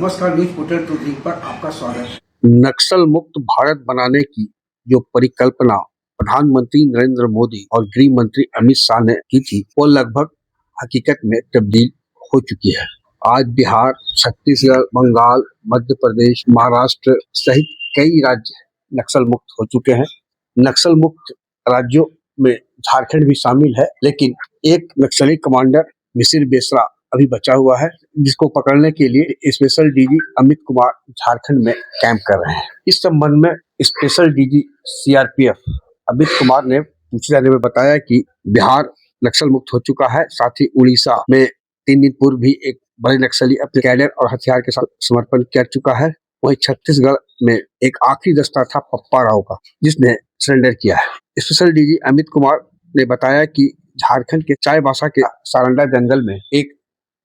नमस्कार, news portal to dream पर आपका स्वागत है। नक्सल मुक्त भारत बनाने की जो परिकल्पना प्रधानमंत्री नरेंद्र मोदी और गृह मंत्री अमित शाह ने की थी, वो लगभग हकीकत में तब्दील हो चुकी है। आज बिहार, छत्तीसगढ़, बंगाल, मध्य प्रदेश, महाराष्ट्र सहित कई राज्य नक्सल मुक्त हो चुके हैं। नक्सल मुक्त राज्यों में झारखंड भी शामिल है, लेकिन एक नक्सली कमांडर मिसिर बेसरा अभी बचा हुआ है, जिसको पकड़ने के लिए स्पेशल डीजी अमित कुमार झारखंड में कैंप कर रहे हैं। इस संबंध में special DG CRPF Amit Kumar ने पूछे जाने में बताया कि बिहार नक्सल मुक्त हो चुका है, साथ ही उड़ीसा में 3 दिन पूर्व भी एक बड़े नक्सली अपने कैडर और हथियार के साथ समर्पण कर चुका है। वहीं छत्तीसगढ़ में एक आखिरी दस्ता था पप्पा राव का, जिसने सरेंडर किया है। स्पेशल डीजी अमित कुमार ने बताया कि झारखंड के चाईबासा के सारंडा जंगल में एक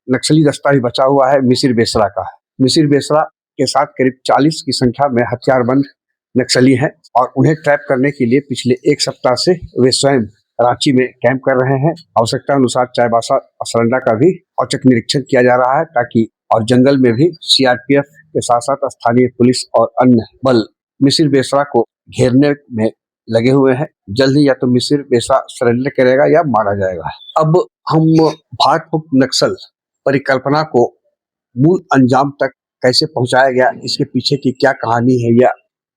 नक्सली दस्ता भी बचा हुआ है, मिसिर बेसरा का। मिसिर बेसरा के साथ करीब 40 की संख्या में हथियारबंद नक्सली हैं और उन्हें ट्रैप करने के लिए पिछले 1 सप्ताह से वे स्वयं रांची में कैंप कर रहे हैं। आवश्यकता अनुसार चाईबासा और सारंडा का भी औचक निरीक्षण किया जा रहा है, ताकि और जंगल में भी सीआरपीएफ के साथ साथ स्थानीय पुलिस और अन्य बल मिसिर बेसरा को घेरने में लगे हुए हैं। जल्द ही या तो मिसिर बेसरा सरेंडर करेगा या मारा जाएगा। अब हम भारत मुक्त नक्सल परिकल्पना को मूल अंजाम तक कैसे पहुंचाया गया, इसके पीछे की क्या कहानी है, यह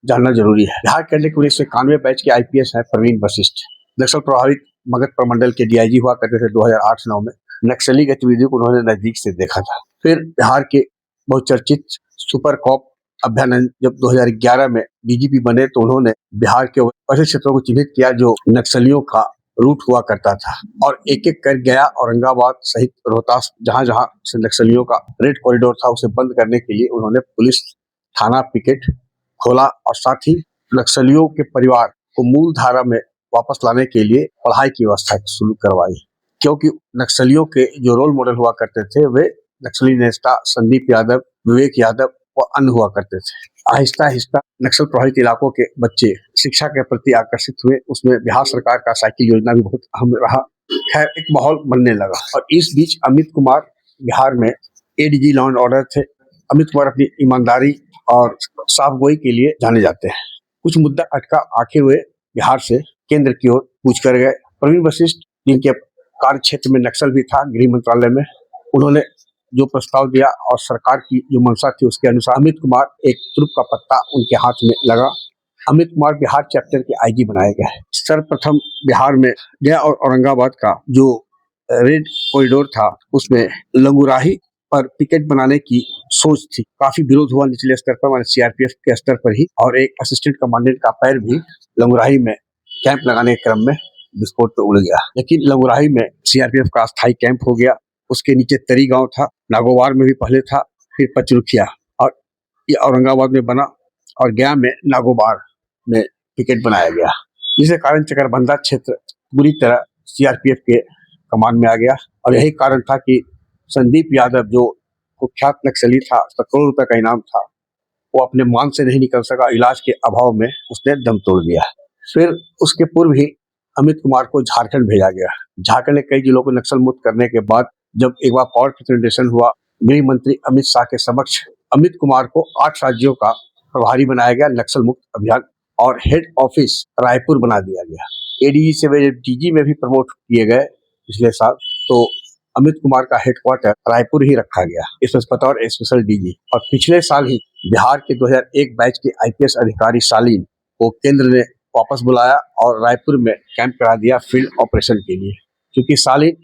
जानना जरूरी है। बिहार कैडर के 1991 बैच के आईपीएस है प्रवीण वशिष्ठ। नक्सल प्रभावित मगध प्रमंडल के डीआईजी हुआ करते थे 2008-9 में। नक्सली गतिविधियों को उन्होंने नजदीक से देखा था। फिर बिहार के बहुचर्चित सुपर कॉप अभ्यानंद जब 2011 में डीजीपी बने, तो उन्होंने बिहार के ऐसे क्षेत्रों को चिन्हित किया जो नक्सलियों का रूट हुआ करता था और एक एक कर गया औरंगाबाद सहित रोहतास जहां जहां से नक्सलियों का रेड कॉरिडोर था, उसे बंद करने के लिए उन्होंने पुलिस थाना पिकेट खोला और साथ ही नक्सलियों के परिवार को मूल धारा में वापस लाने के लिए पढ़ाई की व्यवस्था शुरू करवाई। क्योंकि नक्सलियों के जो रोल मॉडल हुआ करते थे, वे नक्सली नेता संदीप यादव, विवेक यादव व अन्य हुआ करते थे। आहिस्ता आहिस्ता नक्सल प्रभावित इलाकों के बच्चे शिक्षा के प्रति आकर्षित हुए। उसमें बिहार सरकार का साइकिल योजना भी बहुत अहम रहा। खैर, एक माहौल बनने लगा और इस बीच अमित कुमार बिहार में एडीजी लॉ एंड ऑर्डर थे। अमित कुमार अपनी ईमानदारी और साफगोई के लिए जाने जाते हैं। कुछ मुद्दा अटका, आखिर वे बिहार से केंद्र की ओर कूच कर गए। प्रवीण वशिष्ठ, जिनके कार्य क्षेत्र में नक्सल भी था गृह मंत्रालय में, उन्होंने जो प्रस्ताव दिया और सरकार की जो मंशा थी, उसके अनुसार अमित कुमार एक तुरुप का पत्ता उनके हाथ में लगा। अमित कुमार बिहार चैप्टर के आईजी बनाए गए हैं। सर्वप्रथम बिहार में गया और औरंगाबाद का जो रेड कॉरिडोर था, उसमें लंगूराही पर पिकेट बनाने की सोच थी। काफी विरोध हुआ निचले स्तर पर, सीआरपीएफ के स्तर पर ही, और एक असिस्टेंट कमांडेंट का पैर भी लंगूराही में कैंप लगाने के क्रम में विस्फोट पे उड़ गया। लेकिन लंगूराही में सीआरपीएफ का अस्थायी कैंप हो गया। उसके नीचे तरी गांव था, नागोवार में भी पहले था, फिर पचरुखिया, और ये औरंगाबाद में बना और गया में नागोबार में पिकेट बनाया गया, जिसके कारण चकरबंदा क्षेत्र बुरी तरह सीआरपीएफ के कमान में आ गया। और यही कारण था कि संदीप यादव, जो कुख्यात नक्सली था, उसका करोड़ रुपए का इनाम था, वो अपने मान से नहीं निकल सका। इलाज के अभाव में उसने दम तोड़ दिया। फिर उसके पूर्व ही अमित कुमार को झारखंड भेजा गया। झारखंड ने कई जिलों को नक्सल मुक्त करने के बाद जब एक बार पावर प्रेजेंटेशन हुआ गृह मंत्री अमित शाह के समक्ष, अमित कुमार को 8 राज्यों का प्रभारी बनाया गया नक्सल मुक्त अभियान, और हेड ऑफिस रायपुर बना दिया गया। एडीजी से वे डीजी में भी प्रमोट किए गए पिछले साल, तो अमित कुमार का हेडक्वार्टर रायपुर ही रखा गया इस बतौर स्पेशल डीजी। और पिछले साल ही बिहार के 2001 बैच के आईपीएस अधिकारी सालीन को केंद्र ने वापस बुलाया और रायपुर में कैंप करा दिया फील्ड ऑपरेशन के लिए। क्योंकि सालीन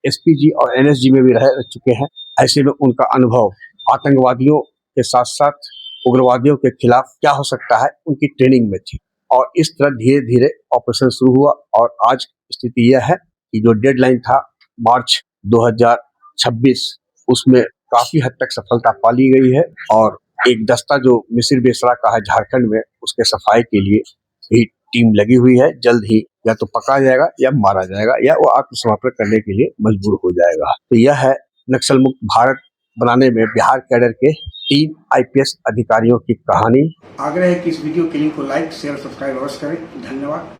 एसपीजी और एनएसजी में भी रह चुके हैं, ऐसे में उनका अनुभव आतंकवादियों के साथ साथ उग्रवादियों के खिलाफ क्या हो सकता है, उनकी ट्रेनिंग में थी। और इस तरह धीरे धीरे ऑपरेशन शुरू हुआ और आज स्थिति यह है कि जो डेडलाइन था मार्च 2026, उसमें काफी हद तक सफलता पा ली गई है। और एक दस्ता जो मिसिर बेसरा का है झारखंड में, उसके सफाई के लिए भी टीम लगी हुई है। जल्द ही या तो पकड़ा जाएगा या मारा जाएगा या वो आत्मसमर्पण करने के लिए मजबूर हो जाएगा। तो यह है नक्सल मुक्त भारत बनाने में बिहार कैडर के 3 आईपीएस अधिकारियों की कहानी। आग्रह है कि इस वीडियो के लिंक को लाइक, शेयर, सब्सक्राइब अवश्य करें। धन्यवाद।